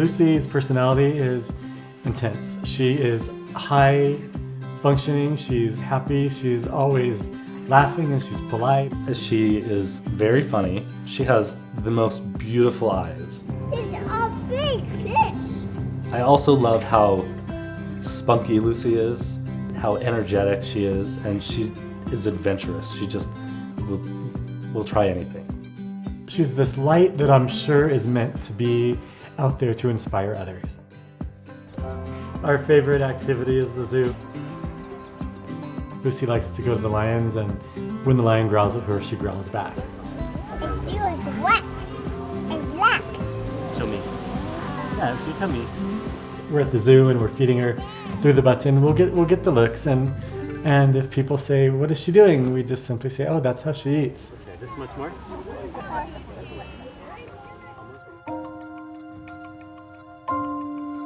Lucy's personality is intense. She is high functioning, she's happy, she's always laughing, and she's polite. She is very funny. She has the most beautiful eyes. These are big fish. I also love how spunky Lucy is, how energetic she is, and she is adventurous. She just will try anything. She's this light that I'm sure is meant to be out there to inspire others. Our favorite activity is the zoo. Lucy likes to go to the lions, and when the lion growls at her, she growls back. The sea is wet and black. Show me. Yeah, you tell me. We're at the zoo and we're feeding her through the button. We'll get the looks, and if people say, "What is she doing?" we just simply say, "Oh, that's how she eats." Okay, this much more.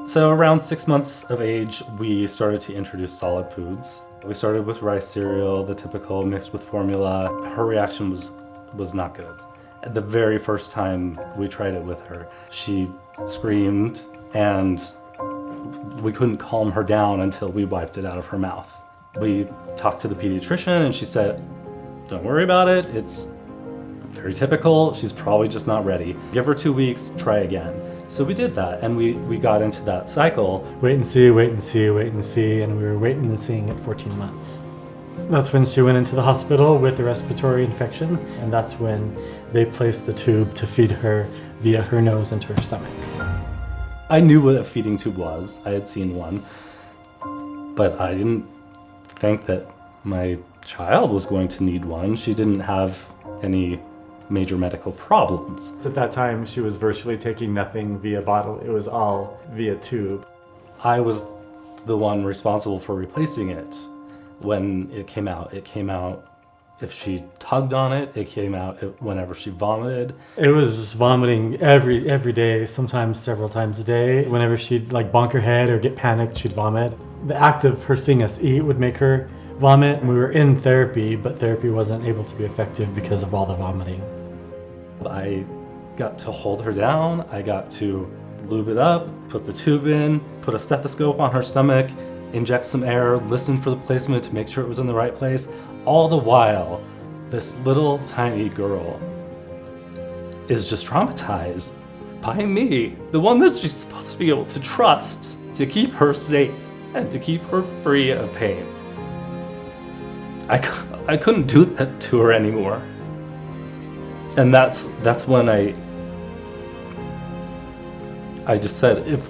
So around 6 months of age, we started to introduce solid foods. We started with rice cereal, the typical mixed with formula. Her reaction was not good. At the very first time we tried it with her, she screamed, and we couldn't calm her down until we wiped it out of her mouth. We talked to the pediatrician, and she said, "Don't worry about it. It's very typical. She's probably just not ready. Give her 2 weeks, try again." So we did that, and we got into that cycle. Wait and see, wait and see, wait and see, and we were waiting and seeing at 14 months. That's when she went into the hospital with a respiratory infection, and that's when they placed the tube to feed her via her nose into her stomach. I knew what a feeding tube was. I had seen one, but I didn't think that my child was going to need one. She didn't have any major medical problems. So at that time, she was virtually taking nothing via bottle. It was all via tube. I was the one responsible for replacing it when it came out. It came out if she tugged on it. It came out whenever she vomited. It was just vomiting every day, sometimes several times a day. Whenever she'd like bonk her head or get panicked, she'd vomit. The act of her seeing us eat would make her vomit. We were in therapy, but therapy wasn't able to be effective because of all the vomiting. I got to hold her down. I got to lube it up, put the tube in, put a stethoscope on her stomach, inject some air, listen for the placement to make sure it was in the right place. All the while, this little tiny girl is just traumatized by me, the one that she's supposed to be able to trust to keep her safe and to keep her free of pain. I couldn't do that to her anymore. And that's when I just said, if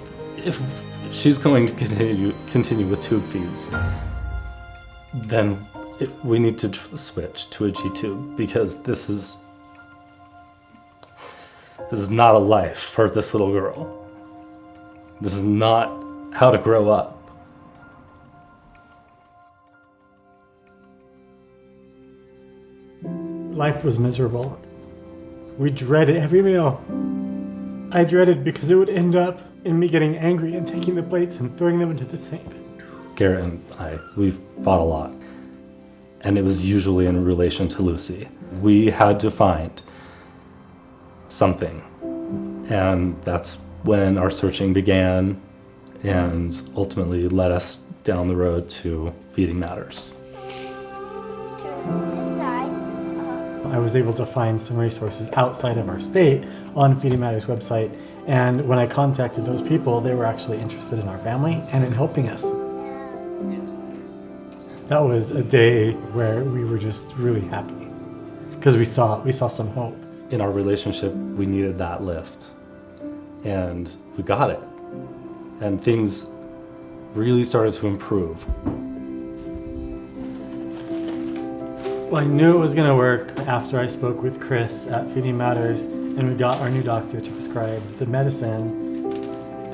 she's going to continue with tube feeds, then we need to switch to a G-tube, because this is not a life for this little girl. This is not how to grow up. Life was miserable. We dreaded every meal. I dreaded because it would end up in me getting angry and taking the plates and throwing them into the sink. Garrett and we've fought a lot. And it was usually in relation to Lucy. We had to find something. And that's when our searching began, and ultimately led us down the road to Feeding Matters. I was able to find some resources outside of our state on Feeding Matters website, and when I contacted those people, they were actually interested in our family and in helping us. That was a day where we were just really happy because we saw some hope. In our relationship, we needed that lift, and we got it. And things really started to improve. Well, I knew it was going to work after I spoke with Chris at Feeding Matters, and we got our new doctor to prescribe the medicine,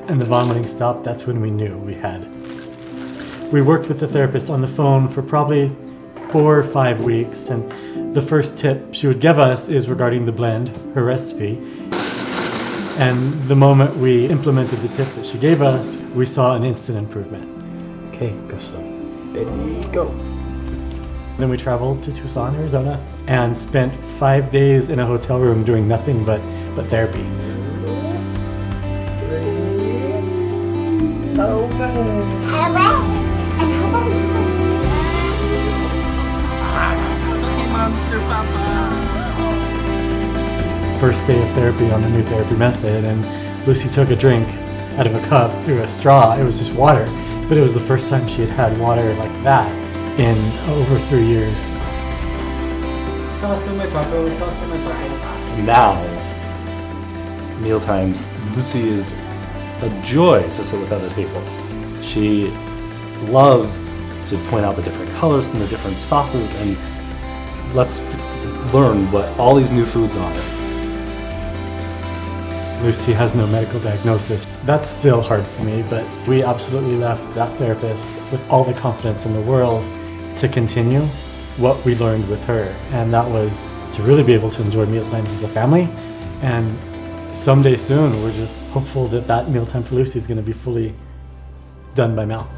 and the vomiting stopped. That's when we knew we had it. We worked with the therapist on the phone for probably 4 or 5 weeks, and the first tip she would give us is regarding the blend, her recipe. And the moment we implemented the tip that she gave us, we saw an instant improvement. Okay, go slow. Ready, go. Then we traveled to Tucson, Arizona, and spent 5 days in a hotel room doing nothing but therapy. So good. And how about we Okay, Monster Papa. First day of therapy on the new therapy method, and Lucy took a drink out of a cup through a straw. It was just water, but it was the first time she had had water like that in over 3 years. Now, mealtimes, Lucy is a joy to sit with other people. She loves to point out the different colors and the different sauces, and let's learn what all these new foods are. Lucy has no medical diagnosis. That's still hard for me, but we absolutely left that therapist with all the confidence in the world to continue what we learned with her, and that was to really be able to enjoy mealtimes as a family. And someday soon, we're just hopeful that that mealtime for Lucy is going to be fully done by mouth.